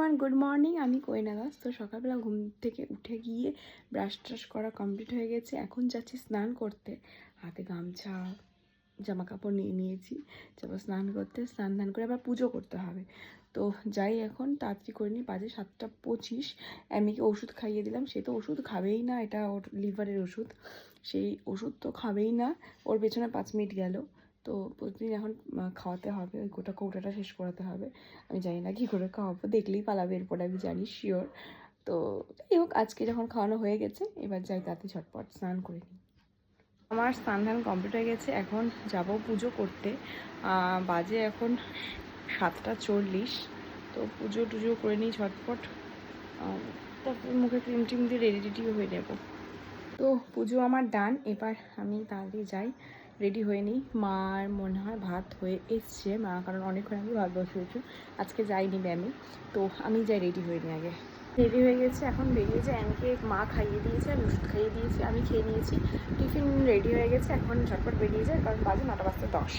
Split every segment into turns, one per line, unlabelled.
Everyone, good morning. আমি কোয়েনা দাস। তো সকালবেলা ঘুম থেকে উঠে গিয়ে ব্রাশ ট্রাশ করা কমপ্লিট হয়ে গেছে। এখন যাচ্ছি স্নান করতে। হাতে গামছা জামা কাপড় নিয়ে নিয়েছি, যাবো স্নান করতে। স্নান করে আবার পুজো করতে হবে। তো যাই, এখন তাড়াতাড়ি করে নিই। বাজে 7:25। অ্যামিকে ওষুধ খাইয়ে দিলাম। সে তো ওষুধ খাবেই না, এটা ওর লিভারের ওষুধ। সেই ওষুধ তো খাবেই না। ওর পেছনে 5 মিনিট গেল। তো প্রতিদিন এখন খাওয়াতে হবে, ওই কৌটাটা শেষ করাতে হবে। আমি জানি না কী করে খাওয়াবো, দেখলেই পালাবে এরপরে, আমি জানি শিওর। তো যাই হোক, আজকে যখন খাওয়ানো হয়ে গেছে, এবার যাই তাতে ঝটপট স্নান করে নিই। আমার স্নান ধান কমপ্লিট হয়ে গেছে। এখন যাব পুজো করতে। বাজে এখন 7:40। তো পুজো টুজো করে নিই ঝটপট। তারপর মুখে ক্রিম টিম দিয়ে রেডি হয়ে নেব। তো পুজো আমার ডান। এবার আমি তাড়াতাড়ি যাই, রেডি হয়ে নিই। মার মনে হয় ভাত হয়ে এসছে, মা কারণ অনেকক্ষণ আগে ভাত বসিয়েছি, আজকে যাইনি ব্যায়ামে। তো আমি যাই, রেডি হয়ে নিই আগে। রেডি হয়ে গেছে, এখন বেরিয়ে যায়। আমাকে মা খাইয়ে দিয়েছে, আমি ওষুধ খাইয়ে দিয়েছি, আমি খেয়ে নিয়েছি। টিফিন রেডি হয়ে গেছে, এখন ঝটপট বেরিয়ে যায়, কারণ বাজে 9:10।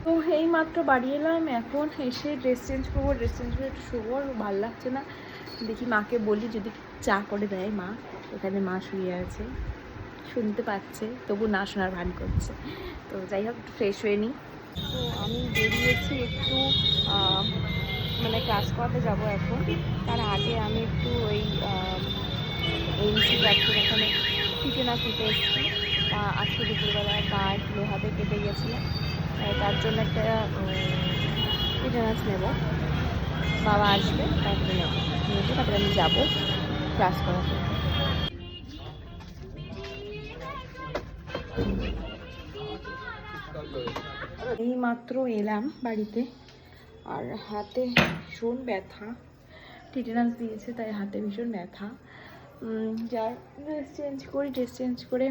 তো এই মাত্র বাড়ি এলাম। এখন এসে ড্রেস চেঞ্জ করবো, ড্রেস চেঞ্জ করে একটু শোবো। আর ভালো লাগছে না, দেখি মাকে বলি যদি চা করে দেয় মা। এখানে মা শুয়ে আছে, শুনতে পাচ্ছে, তবু না শোনার ভান করছে। তো যাই হোক, একটু ফ্রেশ হয়ে নিই। তো আমি বেরিয়েছি একটু মানে ক্লাস করাতে যাবো এখন। তার আগে আমি একটু ওই এমসি ক্লাসের ওখানে টিটেনাস নিতে এসেছি। আজকে দুপুরবেলায় পা একটু লোহাতে কেটে গেছিলো, তার জন্য একটা টিটেনাস নেব। বাবা আসবে, তারপরে নেবো, নিয়ে তারপরে আমি যাবো ক্লাস করাতে। এই মাত্র এলাম বাড়িতে, আর হাতে ভীষণ ব্যথা। টিটেনাস দিয়েছে, তাই হাতে ভীষণ ব্যথা। যার ড্রেস চেঞ্জ করে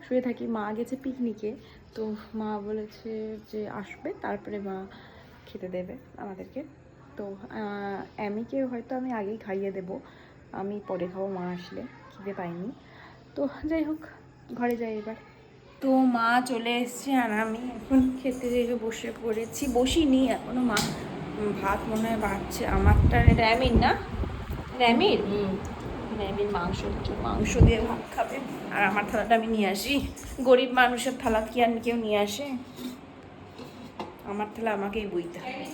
শুয়ে থাকি। মা গেছে পিকনিকে, তো মা বলেছে যে আসবে, তারপরে মা খেতে দেবে আমাদেরকে। তো অ্যামিকে হয়তো আমি আগেই খাইয়ে দেবো, আমি পরে খাবো মা আসলে, খিদে পাইনি। তো যাই হোক, ঘরে যাই এবার। তো মা চলে এসছে, আর আমি এখন খেতে যেয়ে বসে পড়েছি। বসিনি এখনো, মা ভাত মনে হয় বাড়ছে। আমারটা র্যামিন না, র্যামিন মাংস দিয়ে ভাত খাবে। আর আমার থালাটা আমি নিয়ে আসি। গরিব মানুষের থালা কি আর কেউ নিয়ে আসে? আমার থালা আমাকেই বইতে হবে।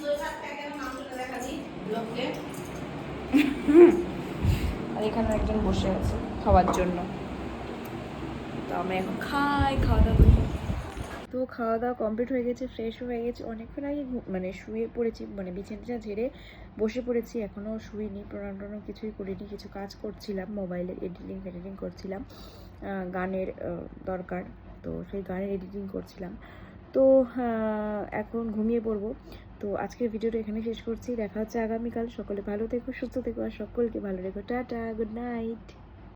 আর এখানে একজন বসে আছে খাওয়ার জন্য। তো আমি এখন খাওয়া দাওয়া করি। তো খাওয়া দাওয়া কমপ্লিট হয়ে গেছে, ফ্রেশ হয়ে গেছে। অনেকক্ষণ আগে মানে শুয়ে পড়েছি, মানে বিছানা ঝেড়ে বসে পড়েছি। এখনও শুইনি, প্রণাম কিছুই করিনি। কিছু কাজ করছিলাম, মোবাইলের এডিটিং করছিলাম। গানের দরকার, তো সেই গানের এডিটিং করছিলাম। তো এখন ঘুমিয়ে পড়বো। তো আজকের ভিডিওটা এখানে শেষ করছি। দেখা হচ্ছে আগামীকাল। সকলে ভালো থেকো, সুস্থ থেকো, আর সকলকে ভালো রেখো। Tata, good night.